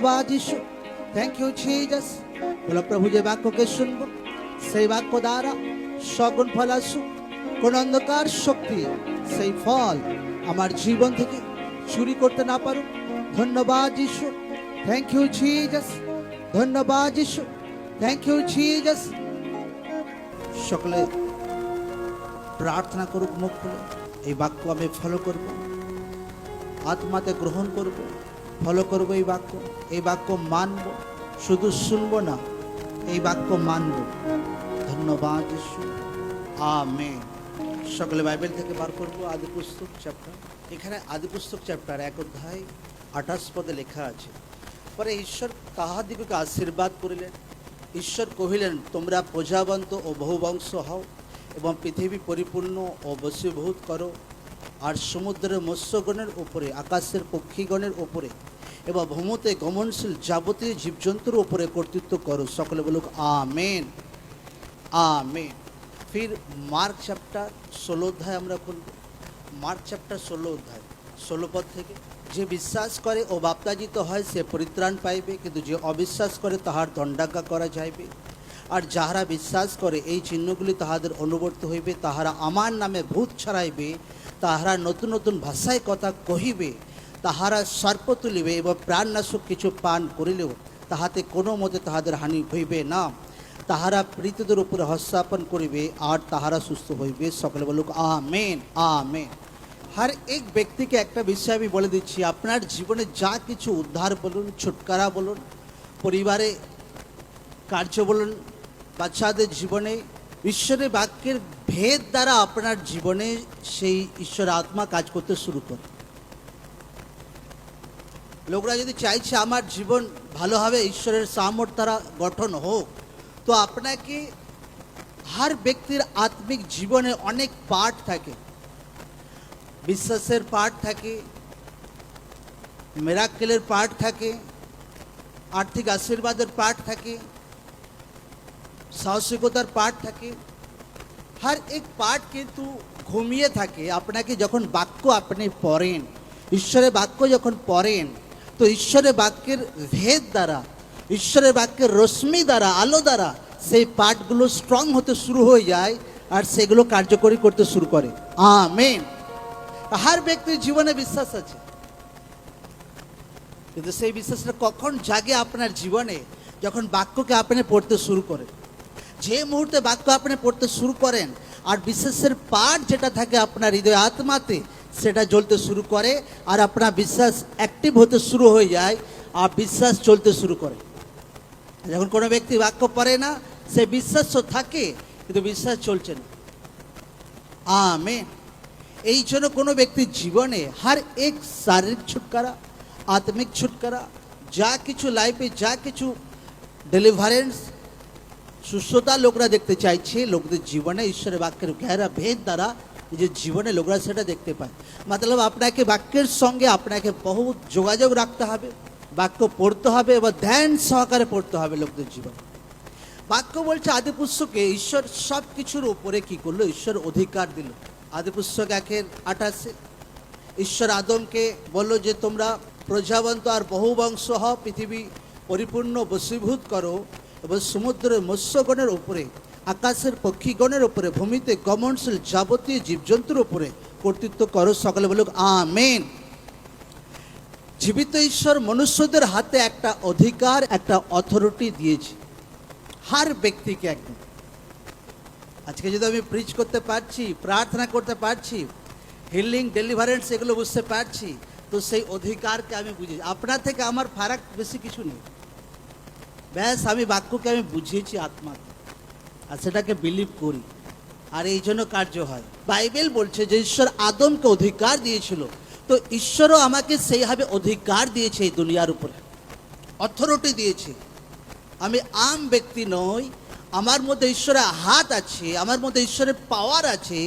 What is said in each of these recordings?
ধন্যবাদ যিশু। Thank you Jesus. বলো প্রভু, যে বাক্যকে শুনবো সেই বাক্য দ্বারা সগুণ ফল আসুক। কোন অন্ধকার শক্তি সেই ফল আমার জীবন থেকে চুরি করতে না পারুক। ধন্যবাদ যিশু। Thank you Jesus. ধন্যবাদ যিশু। Thank you Jesus. সকলে প্রার্থনা করুক মুখ খুলে। এই বাক্য আমি ফলো করব, আত্মাতে গ্রহণ করব, ফলো করব এই বাক্য মানব। শুধু শুনবো না, এই বাক্য মানব। ধন্যবাদ যিশু। আমেন। সকলে বাইবেল থেকে বার করবো আদি পুস্তক চ্যাপ্টার। এখানে আদি পুস্তক চ্যাপ্টার 1 অধ্যায় 28 পদে লেখা আছে, পরে ঈশ্বর তাহাদিগকে আশীর্বাদ করিলেন। ঈশ্বর কহিলেন, তোমরা প্রজাবন্ত ও বহুবংশ হও এবং পৃথিবী পরিপূর্ণ ও বশীভূত করো, আর সমুদ্রের মৎস্যগণের উপরে, আকাশের পক্ষীগণের উপরে এবং ভূমতে গমনশীল যাবতীয় জীবজন্তুর উপরে কর্তৃত্ব করো। সকলে বলুক আমেন, আমেন। ফির মার্ক চ্যাপ্টার 16 অধ্যায় আমরা খুলব। মার্ক চ্যাপ্টার 16 অধ্যায় 16 পদ থেকে, যে বিশ্বাস করে ও বাপ্তাজিত হয় সে পরিত্রাণ পাইবে, কিন্তু যে অবিশ্বাস করে তাহার দণ্ডাজ্ঞা করা যাইবে। আর যাহারা বিশ্বাস করে এই চিহ্নগুলি তাহাদের অনুবর্ত হইবে, তাহারা আমার নামে ভূত ছড়াইবে, তাহারা নতুন নতুন ভাষায় কথা কহিবে, তাহারা সর্প তুলিবে এবং প্রাণনাশক কিছু পান করিলেও তাহাতে কোনো মতে তাহাদের হানি হইবে না। তাহারা মৃতদের উপরে হস্তাপন করিবে আর তাহারা সুস্থ হইবে। সকলে বলুক আমেন, আমেন। हर एक व्यक्ति के एक विषय भी बोले दीची, আপনার জীবনে যা কিছু উদ্ধার বলুন, ছুটকারা বলুন, পরিবারে কার্য বলুন, বাচ্চাদের জীবনে ঈশ্বরের বাক্যের ভেদ দ্বারা আপনার জীবনে সেই ঈশ্বর আত্মা কাজ করতে শুরু করে। লোকরা যদি চাইছে আমার জীবন ভালোভাবে ঈশ্বরের সামর্থ্য দ্বারা গঠন হোক, তো আপনাকে हर ব্যক্তির আত্মিক জীবনে অনেক পার্ট থাকে। বিশ্বাসের পার্ট থাকে, মিরাকেলের পার্ট থাকে, আর্থিক আশীর্বাদের পার্ট থাকে, সাহসিকতার পার্ট থাকে। हर एक পার্ট কিন্তু ঘুমিয়ে থাকে। আপনাকে যখন বাক্য আপনি পড়েন, ঈশ্বরের বাক্য যখন পড়েন, তো ঈশ্বরের বাক্যের ভেদ দ্বারা, ঈশ্বরের বাক্যের রশ্মি দ্বারা, আলো দ্বারা সেই পার্টগুলো স্ট্রং হতে শুরু হয়ে যায় আর সেগুলো কার্যকরী করতে শুরু করে। আমেন। हर ব্যক্তির জীবনে বিশ্বাস আছে, কিন্তু সেই বিশ্বাসটা কখন জাগে আপনার জীবনে? যখন বাক্যকে আপনি পড়তে শুরু করেন। যে মুহূর্তে বাক্য আপনি পড়তে শুরু করেন আর বিশ্বাসের পাঠ যেটা থাকে আপনার হৃদয় আত্মাতে, সেটা জ্বলতে শুরু করে আর আপনার বিশ্বাস অ্যাক্টিভ হতে শুরু হয়ে যায় আর বিশ্বাস চলতে শুরু করে। যখন কোনো ব্যক্তি বাক্য পড়ে না, সে বিশ্বাস তো থাকে কিন্তু বিশ্বাস চলছে না। আমেন। এই জন্য কোনো ব্যক্তির জীবনে हर एक শারীরিক ছুটকারা, আত্মিক ছুটকারা, যা কিছু লাইফে যা কিছু ডেলিভারেন্স, সুস্থতা লোকরা দেখতে চাইছে, লোকদের জীবনে ঈশ্বরের বাক্যের গেরা ভেদ দ্বারা নিজের জীবনে লোকরা সেটা দেখতে পায়। মতলব আপনাকে বাক্যের সঙ্গে আপনাকে বহু যোগাযোগ রাখতে হবে, বাক্য পড়তে হবে এবং ধ্যান সহকারে পড়তে হবে লোকদের জীবনে। বাক্য বলছে আদি পুস্তকে ঈশ্বর সব কিছুর উপরে কি করলো? ঈশ্বর অধিকার দিল। আদি পুস্তক 1:28 ঈশ্বর আদমকে বলল যে তোমরা প্রজাবন্ত আর বহুবংশ হও, পৃথিবী পরিপূর্ণ বশীভূত করো এবং সমুদ্রের মৎস্যগণের উপরে, আকাশের পক্ষীগণের উপরে, ভূমিতে গমনশীল যাবতীয় জীবজন্তুর উপরে কর্তৃত্ব করো। সকলে বলুক আমেন। জীবিত ঈশ্বর মনুষ্যদের হাতে একটা অধিকার, একটা অথরিটি দিয়েছে हर ব্যক্তিকে একদম। আজকে যদি আমি প্রিচ করতে পারছি, প্রার্থনা করতে পারছি, হিলিং, ডেলিভারেন্স এগুলো বুঝতে পারছি, তো সেই অধিকারকে আমি বুঝি। আপনার থেকে আমার ফারাক বেশি কিছু নেই, ব্যাস আমি বাক্যকে আমি বুঝিয়েছি আত্মাকে আর সেটাকে বিলিভ করি, আর এই জন্য কার্য হয়। বাইবেল বলছে যে ঈশ্বর আদমকে অধিকার দিয়েছিল, তো ঈশ্বরও আমাকে সেইভাবে অধিকার দিয়েছে এই দুনিয়ার উপরে, অথরিটি দিয়েছে। আমি আম ব্যক্তি নই, আমার মধ্যে ঈশ্বরের হাত আছে, আমার মধ্যে ঈশ্বরের পাওয়ার আছে,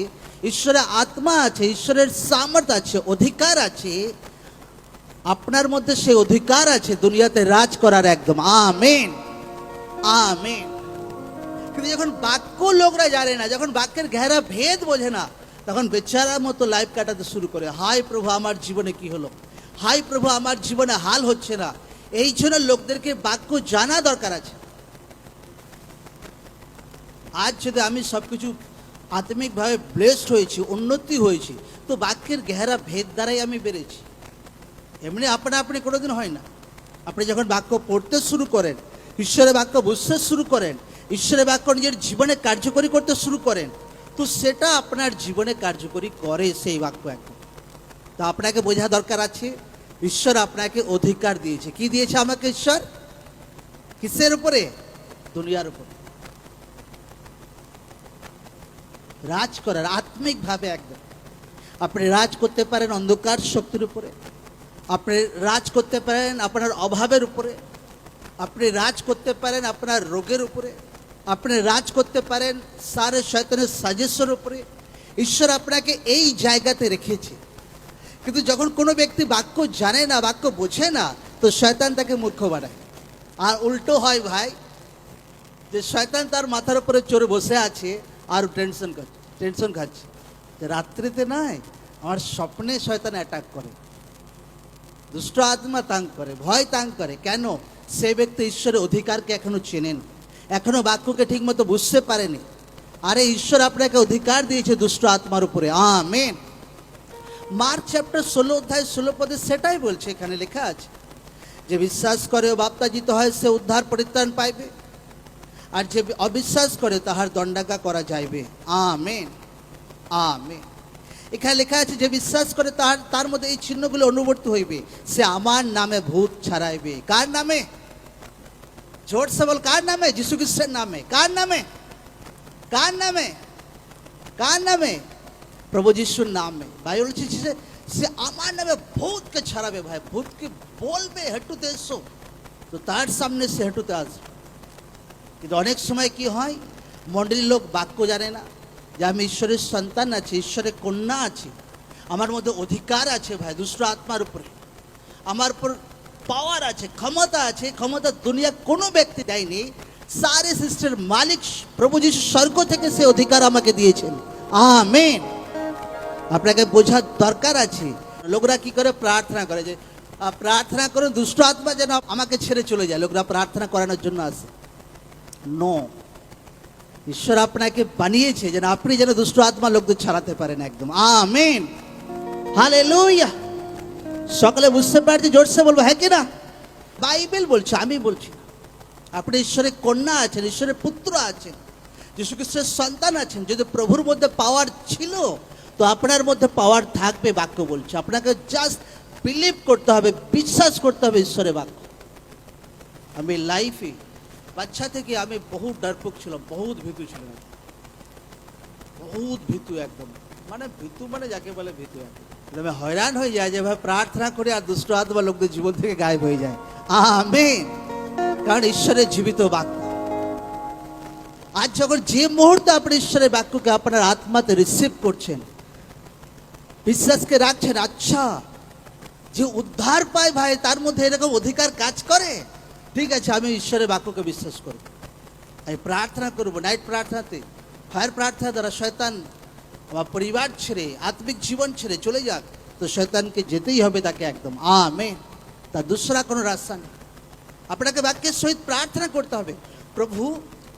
ঈশ্বরের আত্মা আছে, ঈশ্বরের সামর্থ্য আছে, অধিকার আছে। আপনার মধ্যে সেই অধিকার আছে দুনিয়াতে রাজ করার একদম। Amen, amen. কিন্তু যখন বাক্য লোকরা জানে না, যখন বাক্যের গেরা ভেদ বোঝে না, তখন বেচারার মতো লাইফ কাটাতে শুরু করে। হায় প্রভু আমার জীবনে কি হলো, হায় প্রভু আমার জীবনে হাল হচ্ছে না, এই জন্য লোকদেরকে বাক্য জানা দরকার আছে। আজ যদি আমি সবকিছু আত্মিকভাবে ব্লেসড হয়েছি, উন্নতি হয়েছি, তো বাক্যের গেহারা ভেদ দ্বারাই আমি বেড়েছি। এমনি আপনা আপনি কোনোদিন হয় না। আপনি যখন বাক্য পড়তে শুরু করেন, ঈশ্বরের বাক্য বুঝতে শুরু করেন, ঈশ্বরের বাক্য নিজের জীবনে কার্যকরী করতে শুরু করেন, তো সেটা আপনার জীবনে কার্যকরী করে সেই বাক্য একদম। তো আপনাকে বোঝা দরকার আছে, ঈশ্বর আপনাকে অধিকার দিয়েছে। কি দিয়েছে আমাকে ঈশ্বর? কিসের উপরে? দুনিয়ার উপরে রাজ করার, আত্মিকভাবে একদম। আপনি রাজ করতে পারেন অন্ধকার শক্তির উপরে, আপনি রাজ করতে পারেন আপনার অভাবের উপরে, আপনি রাজ করতে পারেন আপনার রোগের উপরে, আপনি রাজ করতে পারেন সারে শয়তানের সাজেশের উপরে। ঈশ্বর আপনাকে এই জায়গাতে রেখেছে। কিন্তু যখন কোনো ব্যক্তি বাক্য জানে না, বাক্য বোঝে না, তো শয়তান তাকে মূর্খ বানায়। আর উল্টো হয় ভাই, যে শয়তান তার মাথার উপরে চড়ে বসে আছে আর টেনশন খাচ্ছে যে রাত্রিতে নাই, আমার স্বপ্নে শয়তান অ্যাটাক করে, দুষ্ট আত্মা তাঙ্গ করে, ভয় তাঙ্গ করে। কেন? সে ব্যক্তি ঈশ্বরের অধিকারকে এখনো চেনেন, এখনো বাক্যকে ঠিক মতো বুঝতে পারেনি। আরে ঈশ্বর আপনাকে অধিকার দিয়েছে দুষ্ট আত্মার উপরে। আমেন। মার্ক চ্যাপ্টার 16 অধ্যায় 16 পদে সেটাই বলছে, এখানে লেখা আছে যে বিশ্বাস করে ও বাপ্তাজিত হয় সে উদ্ধার পরিত্রাণ পাইবে, আর যে অবিশ্বাস করে তাহার দণ্ডাজ্ঞা করা যাইবে। Amen, amen. এখানে লেখা আছে যে বিশ্বাস করে তার মধ্যে এই চিহ্নগুলো অনুবর্তী হইবে, সে আমার নামে ভূত ছাড়াইবে। কার নামে? জোর সে বল, কার নামে? যিশু খ্রিস্টের নামে। কার নামে? কার নামে? কার নামে? প্রভু যিশুর নামে। বাইবেল বলছে সে আমার নামে ভূতকে ছাড়াবে। ভাই, ভূতকে বলবে হেঁটুতে এসো, তো তার সামনে সে হেঁটুতে আসবে। কিন্তু অনেক সময় কি হয়, মণ্ডলীর লোক বাক্য জানে না যে আমি ঈশ্বরের সন্তান আছি, ঈশ্বরের কন্যা আছি, আমার মধ্যে অধিকার আছে ভাই দুষ্ট আত্মার উপরে, আমার উপর পাওয়ার আছে, ক্ষমতা আছে। ক্ষমতা দুনিয়া কোনো ব্যক্তি দেয়নি, সারে সৃষ্টির মালিক প্রভু যিশু স্বর্গ থেকে সে অধিকার আমাকে দিয়েছেন। আমেন। আপনাকে বোঝার দরকার আছে। লোকরা কি করে? প্রার্থনা করে যে প্রার্থনা করুন দুষ্ট আত্মা যেন আমাকে ছেড়ে চলে যায়। লোকরা প্রার্থনা করানোর জন্য আসে। নো, ঈশ্বর আপনাকে বানিয়েছে যেন আপনি যেন দুষ্ট আত্মা লোকদের ছাড়াতে পারেন একদম। Amen, hallelujah. সকলে বুঝতে পারছে? জোরসে বলবো হ্যাঁ কিনা? বাইবেল বলছে, আমি বলছি। আপনি ঈশ্বরের কন্যা আছেন, ঈশ্বরের পুত্র আছেন, যীশু খ্রিস্টের সন্তান আছেন। যদি প্রভুর মধ্যে পাওয়ার ছিল, তো আপনার মধ্যে পাওয়ার থাকবে। বাক্য বলছে আপনাকে জাস্ট বিলিভ করতে হবে, বিশ্বাস করতে হবে ঈশ্বরের বাক্য। আমি লাইফে বাচ্চা থেকে আমি বহুত ডরপোক ছিলাম, বহুত ভীতু ছিলাম, বহুত ভীতু একদম। মানে ভীতু মানে যাকে বলে ভীতু একদম। আমি হয়রান হয়ে যায় যে ভাই প্রার্থনা করে আর দুষ্ট আত্মা লোকদের জীবন থেকে গায়েব হয়ে যায়। আমেন। কারণ ঈশ্বরের জীবিত বাক্য। আজ যখন যে মুহূর্তে আপনি ঈশ্বরের বাক্যকে আপনার আত্মাতে রিসিভ করছেন, বিশ্বাসকে রাখছেন, আচ্ছা যে উদ্ধার পায় ভাই, তার মধ্যে এরকম অধিকার কাজ করে। ঠিক আছে, আমি ঈশ্বরের বাক্যকে বিশ্বাস করব, আমি প্রার্থনা করব। নাইট প্রার্থনাতে, ফায়ার প্রার্থনা দ্বারা শয়তান আমার পরিবার ছেড়ে, আত্মিক জীবন ছেড়ে চলে যাক, তো শয়তানকে যেতেই হবে তাকে একদম। আমেন। তার দুসরা কোনো রাস্তা নেই। আপনাকে বাক্যের সহিত প্রার্থনা করতে হবে। প্রভু,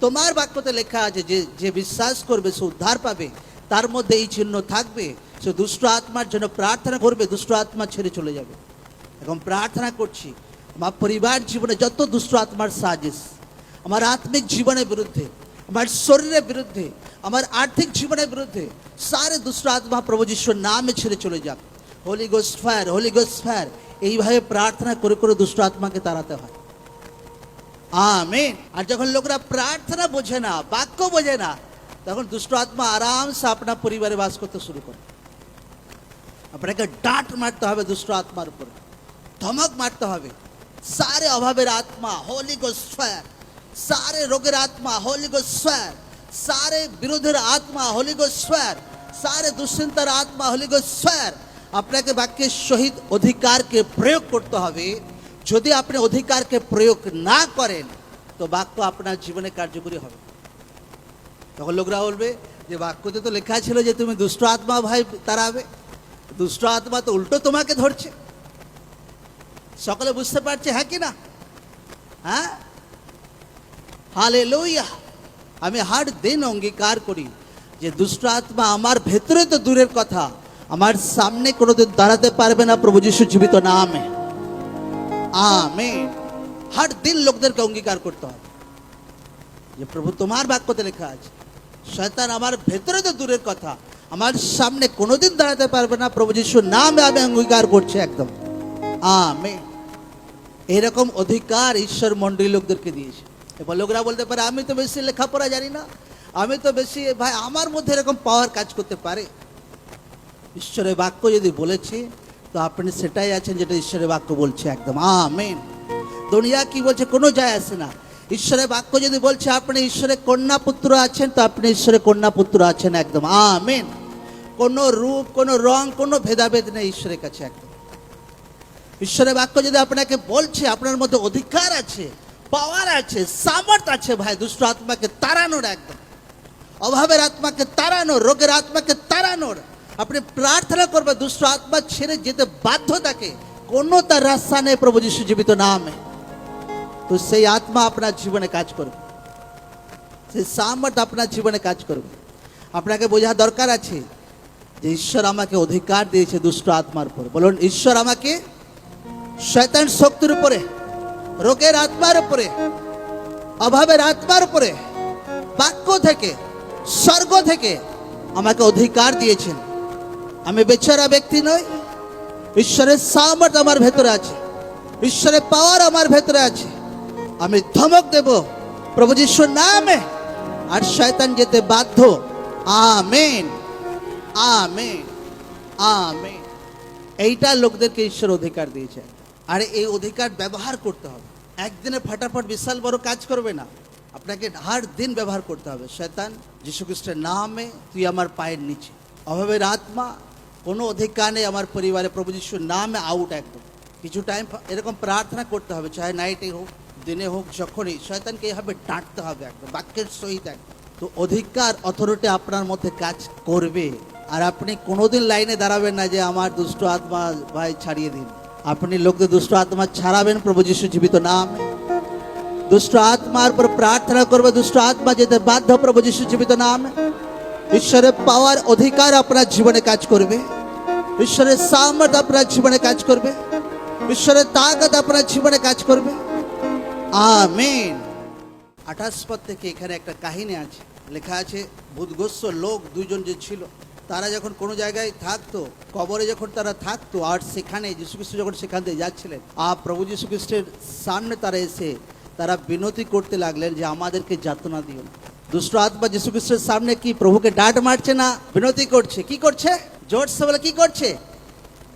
তোমার বাক্যতে লেখা আছে যে যে বিশ্বাস করবে সে উদ্ধার পাবে, তার মধ্যে এই চিহ্ন থাকবে, সে দুষ্ট আত্মার জন্য প্রার্থনা করবে, দুষ্ট আত্মা ছেড়ে চলে যাবে। এখন প্রার্থনা করছি আমার পরিবার জীবনে যত দুষ্ট আত্মার সাজিশ আমার আত্মিক জীবনের বিরুদ্ধে, আমার শরীরের বিরুদ্ধে, আমার আর্থিক জীবনের বিরুদ্ধে, সারে দুষ্ট আত্মা প্রভু যিশুর নামে ছেড়ে চলে যাক। Holy ghost fire, holy ghost fire. এইভাবে প্রার্থনা করে করে দুষ্ট আত্মাকে তাড়াতে হয়। আমেন। আর যখন লোকরা প্রার্থনা বোঝে না, বাক্য বোঝে না, তখন দুষ্ট আত্মা আরামসে আপনার পরিবারে বাস করতে শুরু করে। আপনাকে ডাঁট মারতে হবে দুষ্ট আত্মার উপরে, ধমক মারতে হবে। সারে অভাবের আত্মা, হোলি গোস্ট ফায়ার। সারে রোগের আত্মা, হোলি গোস্ট ফায়ার। সারে বিরোধের আত্মা, হোলি গোস্ট ফায়ার। সারে দুশ্চিন্তার আত্মা, হোলি গোস্ট ফায়ার। আপনাকে বাক্যের সহিত অধিকারকে প্রয়োগ করতে হবে। যদি আপনি অধিকারকে প্রয়োগ না করেন, তো বাক্য আপনার জীবনে কার্যকরী হবে। তখন লোকরা বলবে যে বাক্যতে তো লেখা ছিল যে তুমি দুষ্ট আত্মা ভাই তাড়াবে, দুষ্ট আত্মা তো উল্টো তোমাকে ধরছে। সকলে বুঝতে পারছে, হ্যাঁ কি না? হ্যাঁ, হালেলুয়া। আমি হার দিন অঙ্গীকার করি যে দুষ্ট আত্মা আমার ভেতরে তো দূরের কথা, আমার সামনে কোনোদিন দাঁড়াতে পারবে না প্রভু যিশু জীবিত নামে। আমেন। হার দিন লোকদেরকে অঙ্গীকার করতে হবে যে প্রভু তোমার বাক্যতে লেখা আছে শয়তান আমার ভেতরে তো দূরের কথা, আমার সামনে কোনোদিন দাঁড়াতে পারবে না প্রভু যিশুর নামে আমি অঙ্গীকার করছি একদম। আমেন। এরকম অধিকার ঈশ্বর মণ্ডলী লোকদেরকে দিয়েছে। এবার লোকরা বলতে পারে আমি তো বেশি লেখাপড়া জানি না, আমি তো বেশি, ভাই আমার মধ্যে এরকম পাওয়ার কাজ করতে পারে। ঈশ্বরের বাক্য যদি বলেছে তো আপনি সেটাই আছেন যেটা ঈশ্বরের বাক্য বলছে একদম। আমেন। দুনিয়া কি বলছে কোনো যায় আসে না। ঈশ্বরের বাক্য যদি বলছে আপনি ঈশ্বরের কন্যা পুত্র আছেন তো আপনি ঈশ্বরের কন্যা পুত্র আছেন একদম। আমেন। কোনো রূপ, কোনো রং, কোনো ভেদাভেদ নেই ঈশ্বরের কাছে একদম। ঈশ্বরের বাক্য যদি আপনাকে বলছে আপনার মধ্যে অধিকার আছে, পাওয়ার আছে, সামর্থ্য আছে ভাই দুষ্ট আত্মাকে তাড়ানোর একদম, অভাবের আত্মাকে তাড়ানোর, রোগের আত্মাকে তাড়ানোর। আপনি প্রার্থনা করবে দুষ্ট আত্মা ছেড়ে যেতে বাধ্য থাকে, কোনো তার রাস্তা নেই প্রভু যিশু জীবিত নামে। তো সেই আত্মা আপনার জীবনে কাজ করবে, সেই সামর্থ্য আপনার জীবনে কাজ করবে। আপনাকে বোঝা দরকার আছে যে ঈশ্বর আমাকে অধিকার দিয়েছে দুষ্ট আত্মার উপর। বলুন, ঈশ্বর আমাকে শয়তান শক্তির উপরে, রোগের আত্মার উপরে, অভাবের আত্মার উপরে, বাক্য থেকে, স্বর্গ থেকে আমাকে অধিকার দিয়েছেন। আমি বেচারা ব্যক্তি নই, ঈশ্বরের সামর্থ্য আমার ভেতরে আছে, ঈশ্বরের পাওয়ার আমার ভেতরে আছে। আমি ধমক দেব প্রভু যিশুর নামে, আর শয়তান যেতে বাধ্য। Amen, amen, amen. এইটা লোকদেরকে ঈশ্বর অধিকার দিয়েছে, আর এই অধিকার ব্যবহার করতে হবে। একদিনে ফাটাফাট বিশাল বড় কাজ করবে না, আপনাকে হার দিন ব্যবহার করতে হবে। শয়তান যীশু খ্রিস্টের নামে তুই আমার পায়ের নিচে। অভাবের আত্মা কোনো অধিকার নেই আমার পরিবারে, প্রভু যিশুর নামে আউট একদম। কিছু টাইম এরকম প্রার্থনা করতে হবে, চাহে নাইটে হোক দিনে হোক, যখনই শয়তানকে এইভাবে ডাঁটতে হবে একদম বাক্যের সহিত একদম। তো অধিকার, অথরিটি আপনার মধ্যে কাজ করবে। আর আপনি কোনোদিন লাইনে দাঁড়াবেন না যে আমার দুষ্ট আত্মা ভাই ছাড়িয়ে দিন। আপনি লোকদের দুষ্ট আত্মা ছাড়াবেন প্রভু যিশু জীবিত নামে। দুষ্ট আত্মার উপর প্রার্থনা করবে, দুষ্ট আত্মা যেতে বাধ্য প্রভু যিশু জীবিত নামে। ঈশ্বরের পাওয়ার, অধিকার আপনার জীবনে কাজ করবে, ঈশ্বরের সামর্থ্য আপনার জীবনে কাজ করবে, ঈশ্বরের তাকত আপনার জীবনে কাজ করবে। আমেন। 28 পদ থেকে এখানে একটা কাহিনী আছে, লেখা আছে ভূতগ্রস্ত লোক দুইজন যে ছিল, তারা যখন কোনো জায়গায় থাকতো, কবরে যখন তারা থাকতো, আর সেখানে যীশু খ্রিস্ট যখন সেখান দিয়ে যাচ্ছিলেন, আর প্রভু যীশু খ্রিস্টের সামনে তারা এসে তারা বিনতি করতে লাগলেন যে আমাদেরকে যাতনা দিও না। দুষ্ট আত্মা যীশু খ্রিস্টের সামনে কি প্রভুকে ডাঁট মারছে না বিনতি করছে? কি করছে? জোরসে বলে কি করছে?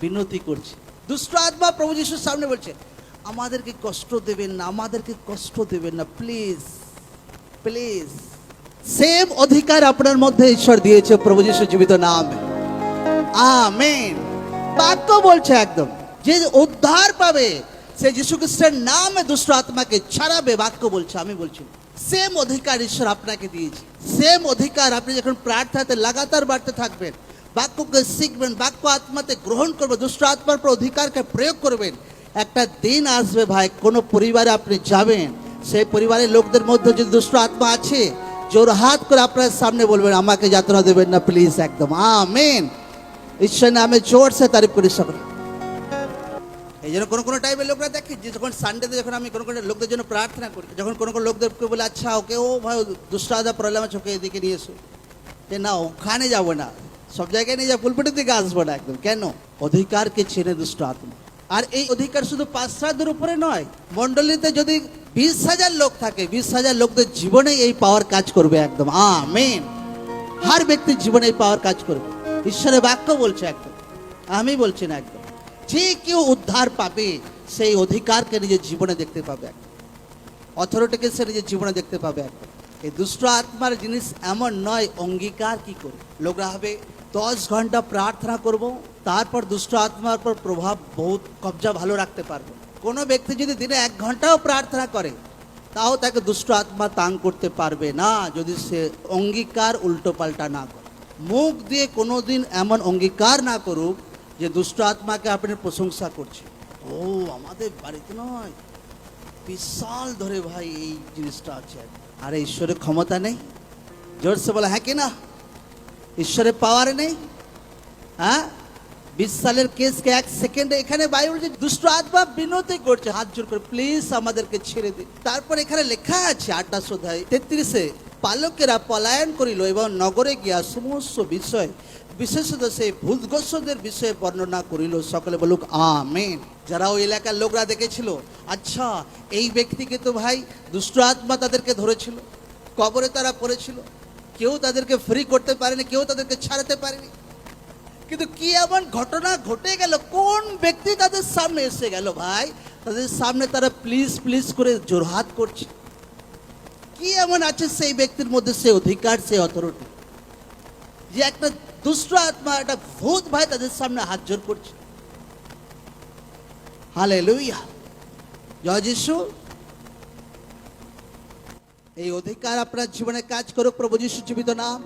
বিনতি করছে। দুষ্ট আত্মা প্রভু যিশুর সামনে বলছে আমাদেরকে কষ্ট দেবেন না, আমাদেরকে কষ্ট দেবেন না, প্লিজ প্লিজ। সেম অধিকার আপনার মধ্যে ঈশ্বর দিয়েছে প্রভু যিশু জীবিত নামে। আমেন। বাক্য বলছে একদম যে উদ্ধার পাবে সে যীশু খ্রিস্টের নামে দুষ্ট আত্মাকে ছাড়াবে। বাক্য বলছে, আমি বলছি সেম অধিকার ঈশ্বর আপনাকে দিয়েছে। সেম অধিকার আপনি যখন প্রার্থনাতে লাগাতার বাড়তে থাকবেন, বাক্যকে শিখবেন, বাক্য আত্মাতে গ্রহণ করবেন, দুষ্ট আত্মার পর অধিকারকে প্রয়োগ করবেন, একটা দিন আসবে ভাই কোনো পরিবারে আপনি যাবেন, সেই পরিবারের লোকদের মধ্যে যদি দুষ্ট আত্মা আছে, জোর হাত করে আপনার সামনে বলবেন আমাকে যাতনা দেবেন না প্লিজ একদম। আমেন। ঈশ্বর নামে জোর সে তারিফ করি সকলে। এই জন্য কোনো কোনো টাইপের লোকরা দেখে যে যখন সানডেতে যখন আমি কোনো কোনো লোকদের জন্য প্রার্থনা করি, যখন কোনো কোনো লোকদেরকে বলে আচ্ছা ওকে ও ভাই দুষ্ট আত্মা প্রবলেম আছে ওকে এদিকে নিয়ে এসো, যে না ওখানে যাবো না, সব জায়গায় নিয়ে যা পুলপিটের দিকে আসবো না একদম। কেন? অধিকারকে চেনে দুষ্ট আত্মা। আর এই অধিকার শুধু 5-7 উপরে নয়, মণ্ডলীতে যদি 20,000 লোক থাকে, 20,000 লোকদের জীবনে এই পাওয়ার কাজ করবে একদম। আমেন। হার ব্যক্তির জীবনে এই পাওয়ার কাজ করবে। ঈশ্বরের বাক্য বলছে একদম, আমি বলছি না একদম। যে কেউ উদ্ধার পাবে সেই অধিকারকে নিজের জীবনে দেখতে পাবে একদম, অথরিটিকে সে নিজের জীবনে দেখতে পাবে একদম। এই দুষ্ট আত্মার জিনিস এমন নয় অঙ্গীকার কি করে লোকরা হবে 10 ঘন্টা প্রার্থনা করব, তারপর দুষ্ট আত্মার পর প্রভাব বহুত কবজা ভালো রাখতে পারবো। কোনো ব্যক্তি যদি দিনে 1 ঘন্টাও প্রার্থনা করে তাও তাকে দুষ্ট আত্মা তাং করতে পারবে না, যদি সে অঙ্গীকার উল্টো পাল্টা না করে। মুখ দিয়ে কোনোদিন এমন অঙ্গীকার না করুক যে দুষ্ট আত্মাকে আপনি প্রশংসা করছে। ও আমাদের বাড়িতে নয়, বিশাল ধরে ভাই এই জিনিসটা আছে। আর ঈশ্বরের ক্ষমতা নেই? জোরসে বলা হ্যাঁ কি না? ঈশ্বরের পাওয়ার নেই? হ্যাঁ, 20 সালের কেসকে 1 সেকেন্ডে এখানে বাইবেল যে দুষ্ট আত্মা বিনতি করছে হাত জোর করে, প্লিজ আমাদেরকে ছেড়ে দিন। তারপর এখানে লেখা আছে 28 অধ্যায় 33-এ, পালকেরা পলায়ন করিল এবং নগরে গিয়া সমস্ত বিষয় বিশেষত সেই ভূতগ্রস্তদের বিষয়ে বর্ণনা করিল। সকলে বলুক আমেন। যারা ওই এলাকার লোকরা দেখেছিল, আচ্ছা এই ব্যক্তিকে তো ভাই দুষ্ট আত্মা তাদেরকে ধরেছিল, কবরে তারা পড়েছিল, কেউ তাদেরকে ফ্রি করতে পারেনি, কেউ তাদেরকে ছাড়াতে পারেনি। কিন্তু কি এমন ঘটনা ঘটে গেল? কোন ব্যক্তি তাদের সামনে এসে গেল ভাই? তাদের সামনে তারা প্লিজ প্লিজ করে জোরহাত করছে। কি এমন আছে সেই ব্যক্তির মধ্যে, সে অধিকার, সে অথরিটি, যে একটা দুষ্ট আত্মা, একটা ভূত ভাই তাদের সামনে হাত জোর করছে। হালেলুয়া, জয় যিশু। এই অধিকার আপনার জীবনে কাজ করুক প্রভু যিশু জীবিত নাম।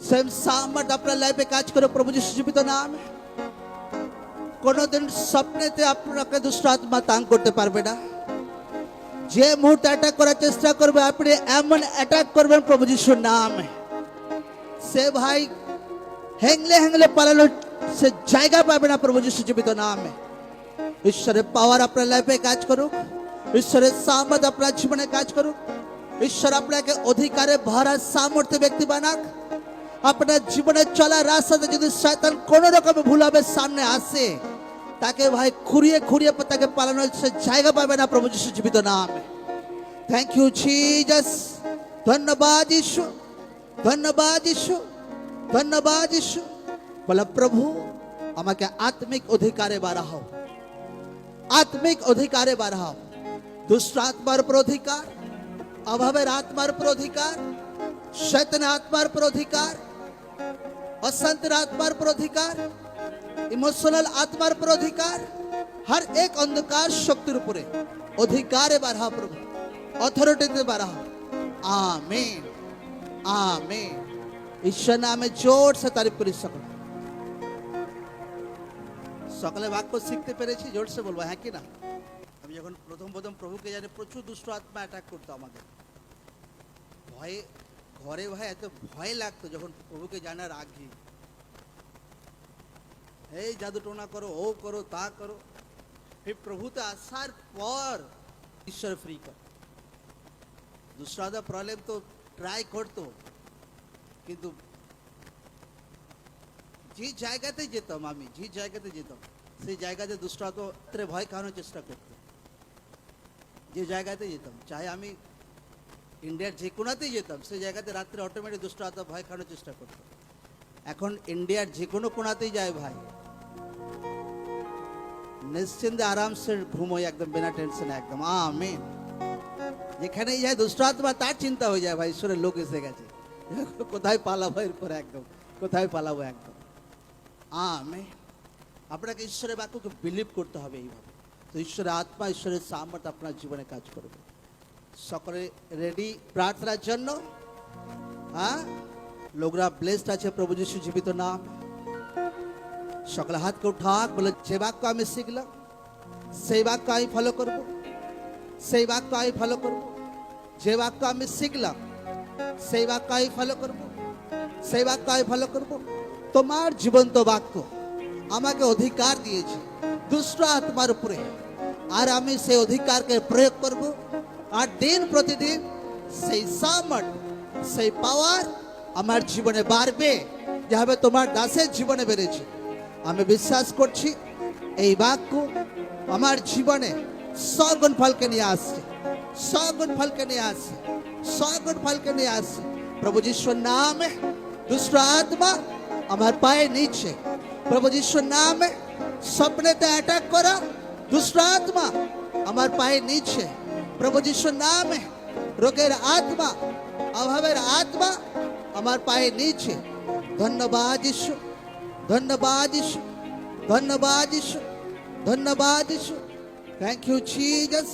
সেম সামর্থ আপনার লাইফে কাজ করে প্রভু যিশু জীবিত নাম। কোনদিন স্বপ্নেতে আপনাকে দুষ্ট আত্মা তাং করতে পারবে না। যে মুহূর্তে অ্যাটাক করার চেষ্টা করবে, আপনি এমন অ্যাটাক করবেন প্রভু যিশুর নামে, সে ভাই হ্যাংলে হ্যাংলে পালানোর সে জায়গা পাবে না প্রভু যিশু জীবিত নামে। ঈশ্বরের পাওয়ার আপনার লাইফে কাজ করুক, ঈশ্বরের সামর্থ্য আপনার জীবনে কাজ করুক। ঈশ্বর আপনাকে অধিকারে ভরা সামর্থ্য ব্যক্তি বানাক। আপনার জীবনে চলার রাস্তাতে যদি শয়তান কোন রকমে ভুলভাবে সামনে আসে, তাকে ভাই খুঁড়িয়ে খুঁড়িয়ে তাকে পালানোর সে জায়গা পাবে না প্রভু যিশু জীবিত নামে। Thank you Jesus. ধন্যবাদ যিশু, ধন্যবাদ যিশু, ধন্যবাদ যিশু। বলে প্রভু আমাকে আত্মিক অধিকারে বাড়াও, আত্মিক অধিকারে বাড়াও। দুষ্ট আত্মার উপর অধিকার, অভাবের আত্মার উপর অধিকার, শয়তানের আত্মার উপর অধিকার, অশান্তির আত্মার উপর অধিকার, ইমোশনাল আত্মার উপর অধিকার, हर एक अंधकार शक्तिर উপরে অধিকারে বাড়াও প্রভু, অথরিটিতে বাড়াও। आमीन, आमीन। ঈশ্বর নামে জোর সে তারিফ করি। সকালে বাক্য শিখতে পেরেছি, জোর সে বলবো হ্যাঁ কি না? আমি যখন প্রথম প্রভুকে জানি, প্রচুর দুষ্ট আত্মা অ্যাটাক করতো আমাদের। ভয়ে ঘরে ভাই এত ভয় লাগতো যখন প্রভুকে জানার আগে, এই জাদু টোনা করো, ও করো, তা করো। फिर প্রভুতে আসার পর ঈশ্বর ফ্রি কর। দুষ্ট আত্মা প্রবলেম তো ট্রাই করতো, কিন্তু যে জায়গাতে যেতাম আমি, যে জায়গাতে যেতাম সেই জায়গাতে দুষ্ট আত্মার ভয় খাওয়ানোর চেষ্টা করতো। যে জায়গাতে যেতাম, চাहे আমি ইন্ডিয়ার যে কোনাতেই যেতাম, সেই জায়গাতে রাত্রে অটোমেটিক দুষ্ট আত্মা ভয় খাওয়ানোর চেষ্টা করতো। এখন ইন্ডিয়ার যে কোনো কোনাতেই যায় ভাই, নিশ্চিন্তে আরাম সে ঘুমোয়, একদম বিনা টেনশনে, একদম আমিন। যেখানেই যায় দুষ্ট আত্মা তার চিন্তা হয়ে যায় ভাই, ঈশ্বরের লোক এসে গেছে, কোথায় পালাবো এরপর, একদম কোথায় পালাবো, একদম আমিন। আপনাকে ঈশ্বরের বাক্যকে বিলিভ করতে হবে এইভাবে, তো ঈশ্বরের আত্মা, ঈশ্বরের সামর্থ্য আপনার জীবনে কাজ করবে। সকলে রেডি প্রার্থনার জন্য? হ্যাঁ, লোকরা ব্লেসড আছে প্রভু যিশু জীবিত নাম। সকলে হাতকে উঠাক, বলে যে বাক্য আমি শিখলাম সেই বাক্য আমি ফলো করব, সেই বাক্য আমি ফলো করব। যে বাক্য আমি শিখলাম সেই বাক্য আমি ফলো করব, সেই বাক্য আমি ফলো করব। তোমার জীবন্ত বাক্য আমাকে অধিকার দিয়েছে দুষ্ট আত্মার উপরে, আর আমি সেই অধিকারকে প্রয়োগ করব। আর দিন প্রতিদিন সেই সামর্থ্য, সেই পাওয়ার আমার জীবনে বাড়বে, যেভাবে তোমার দাসের জীবনে বেড়েছে। আমি বিশ্বাস করছি এই বাক্য আমার জীবনে 100 গুণ ফলকে নিয়ে আসছে, 100 গুণ ফলকে নিয়ে আসছে, 100 গুণ ফলকে নিয়ে আসছে। প্রভু যিশুর নামে দুষ্ট আত্মা আমার পায়ে নিচে, প্রভু যিশুর নামে স্বপ্নেতে অ্যাটাক করা দুষ্ট আত্মা আমার পায়ে নিচে, প্রভু যিশুর নামে রোগের আত্মা, অভাবের আত্মা আমার পায়ে নিচে। ধন্যবাদ যিশু, ধন্যবাদ যিশু, ধন্যবাদ যিশু, ধন্যবাদ যিশু। Thank you Jesus.